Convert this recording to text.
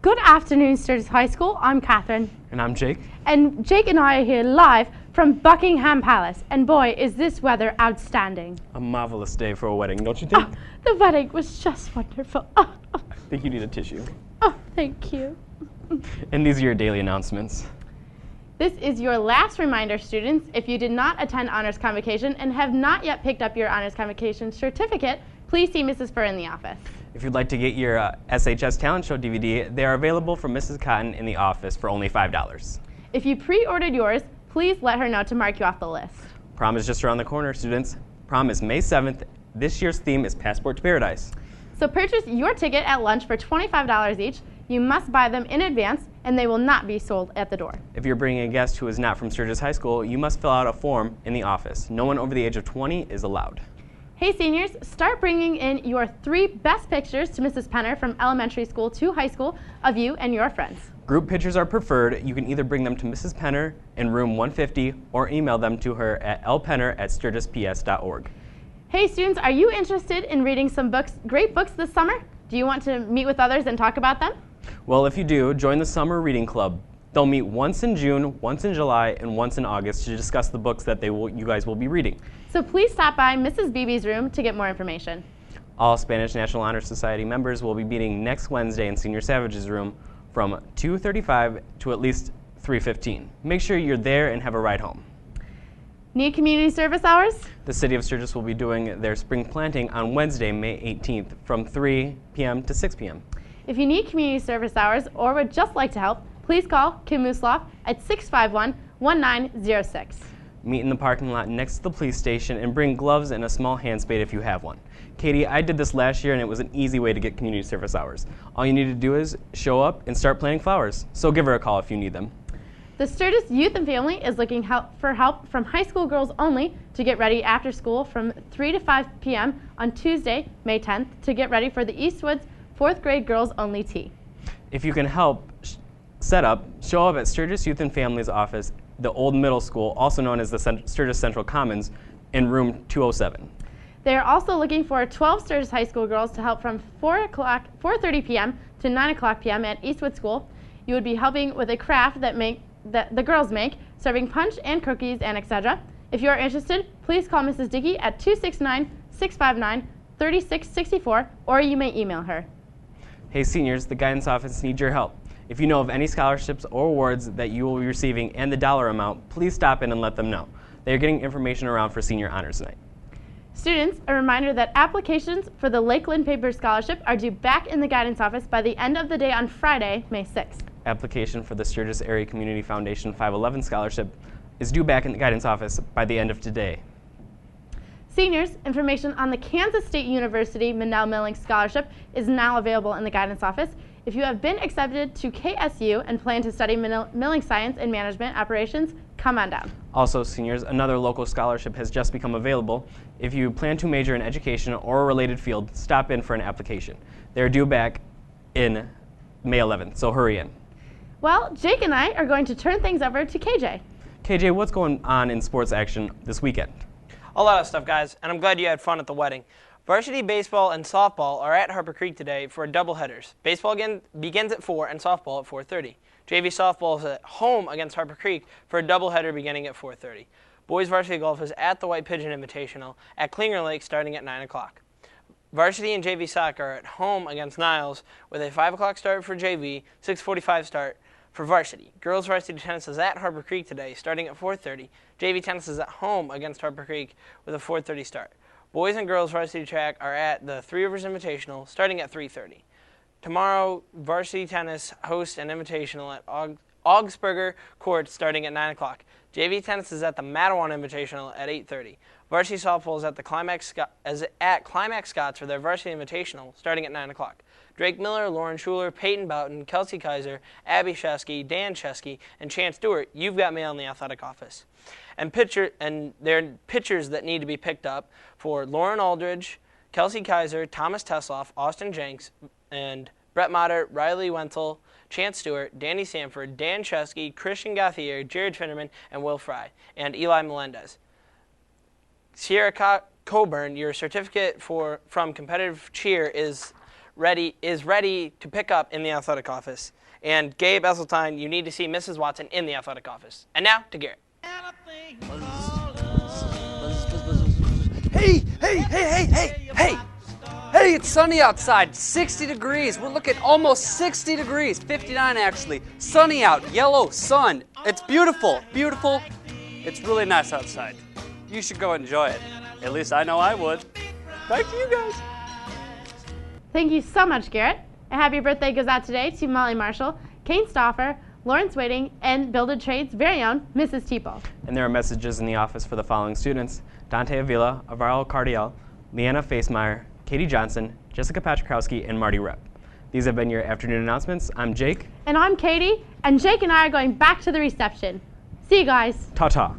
Good afternoon, Sturgis High School. I'm Catherine. And I'm Jake. And Jake and I are here live from Buckingham Palace. And boy, is this weather outstanding. A marvelous day for a wedding, don't you think? The wedding was just wonderful. I think you need a tissue. Oh, thank you. And these are your daily announcements. This is your last reminder, students. If you did not attend Honors Convocation and have not yet picked up your Honors Convocation certificate, please see Mrs. Furr in the office. If you'd like to get your SHS Talent Show DVD, they are available from Mrs. Cotton in the office for only $5. If you pre-ordered yours, please let her know to mark you off the list. Prom is just around the corner, students. Prom is May 7th. This year's theme is Passport to Paradise. So purchase your ticket at lunch for $25 each. You must buy them in advance, and they will not be sold at the door. If you're bringing a guest who is not from Sturgis High School, you must fill out a form in the office. No one over the age of 20 is allowed. Hey seniors, start bringing in your 3 best pictures to Mrs. Penner from elementary school to high school of you and your friends. Group pictures are preferred. You can either bring them to Mrs. Penner in room 150 or email them to her at lpenner@sturgisps.org. Hey students, are you interested in reading some great books this summer? Do you want to meet with others and talk about them? Well, if you do, join the Summer Reading Club. They'll meet once in June, once in July, and once in August to discuss the books that you guys will be reading. So please stop by Mrs. Beebe's room to get more information. All Spanish National Honor Society members will be meeting next Wednesday in Senior Savage's room from 2:35 to at least 3:15. Make sure you're there and have a ride home. Need community service hours? The City of Sturgis will be doing their spring planting on Wednesday, May 18th from 3 p.m. to 6 p.m. If you need community service hours or would just like to help, please call Kim Musloff at 651-1906. Meet in the parking lot next to the police station and bring gloves and a small hand spade if you have one. Katie, I did this last year and it was an easy way to get community service hours. All you need to do is show up and start planting flowers. So give her a call if you need them. The Sturgis Youth and Family is looking for help from high school girls only to get ready after school from 3 to 5 p.m. on Tuesday, May 10th, to get ready for the Eastwoods 4th grade girls only tea. If you can help show up at Sturgis Youth and Family's office, the old middle school, also known as the Sturgis Central Commons, in room 207. They are also looking for 12 Sturgis High School girls to help from 4:30 p.m. to 9 o'clock p.m. at Eastwood School. You would be helping with a craft that the girls make, serving punch and cookies and etc. If you are interested, please call Mrs. Dickey at 269-659-3664, or you may email her. Hey seniors, the guidance office needs your help. If you know of any scholarships or awards that you will be receiving and the dollar amount, please stop in and let them know. They are getting information around for Senior Honors Night. Students, a reminder that applications for the Lakeland Paper Scholarship are due back in the guidance office by the end of the day on Friday, May 6th. Application for the Sturgis Area Community Foundation 511 Scholarship is due back in the guidance office by the end of today. Seniors, information on the Kansas State University Mendel Milling Scholarship is now available in the guidance office. If you have been accepted to KSU and plan to study milling science and management operations, come on down. Also, seniors, another local scholarship has just become available. If you plan to major in education or a related field, stop in for an application. They're due back in May 11th, so hurry in. Well, Jake and I are going to turn things over to KJ. KJ, what's going on in sports action this weekend? A lot of stuff, guys, and I'm glad you had fun at the wedding. Varsity baseball and softball are at Harper Creek today for doubleheaders. Baseball begins at 4 and softball at 4:30. JV softball is at home against Harper Creek for a doubleheader beginning at 4:30. Boys varsity golf is at the White Pigeon Invitational at Klinger Lake starting at 9 o'clock. Varsity and JV soccer are at home against Niles with a 5 o'clock start for JV, 6:45 start for varsity. Girls varsity tennis is at Harper Creek today starting at 4:30. JV tennis is at home against Harper Creek with a 4:30 start. Boys and girls varsity track are at the Three Rivers Invitational starting at 3:30. Tomorrow, varsity tennis hosts an invitational at Augsburger Court starting at 9 o'clock. JV tennis is at the Mattawan Invitational at 8:30. Varsity softball is at Climax Scots for their varsity invitational starting at 9 o'clock. Drake Miller, Lauren Schuler, Peyton Boughton, Kelsey Kaiser, Abby Shesky, Dan Shesky, and Chance Stewart, you've got mail in the athletic office. And there are pitchers that need to be picked up for Lauren Aldridge, Kelsey Kaiser, Thomas Tesloff, Austin Jenks, and Brett Motter, Riley Wenzel, Chance Stewart, Danny Sanford, Dan Chesky, Christian Gauthier, Jared Finnerman, and Will Fry, and Eli Melendez. Sierra Coburn, your certificate from competitive cheer is ready to pick up in the athletic office. And Gabe Esseltine, you need to see Mrs. Watson in the athletic office. And now to Garrett. Hey, it's sunny outside, 60 degrees. We're looking almost 60 degrees, 59 actually. Sunny out, yellow sun. It's beautiful, beautiful. It's really nice outside. You should go enjoy it. At least I know I would. Back to you guys. Thank you so much, Garrett. A happy birthday goes out today to Molly Marshall, Kane Stauffer, Lawrence Waiting, and Builded Trade's very own Mrs. Tipo. And there are messages in the office for the following students: Dante Avila, Avarlo Cardiel, Leanna Facemeyer, Katie Johnson, Jessica Patrikowski, and Marty Rep. These have been your afternoon announcements. I'm Jake. And I'm Katie, and Jake and I are going back to the reception. See you guys. Ta-ta.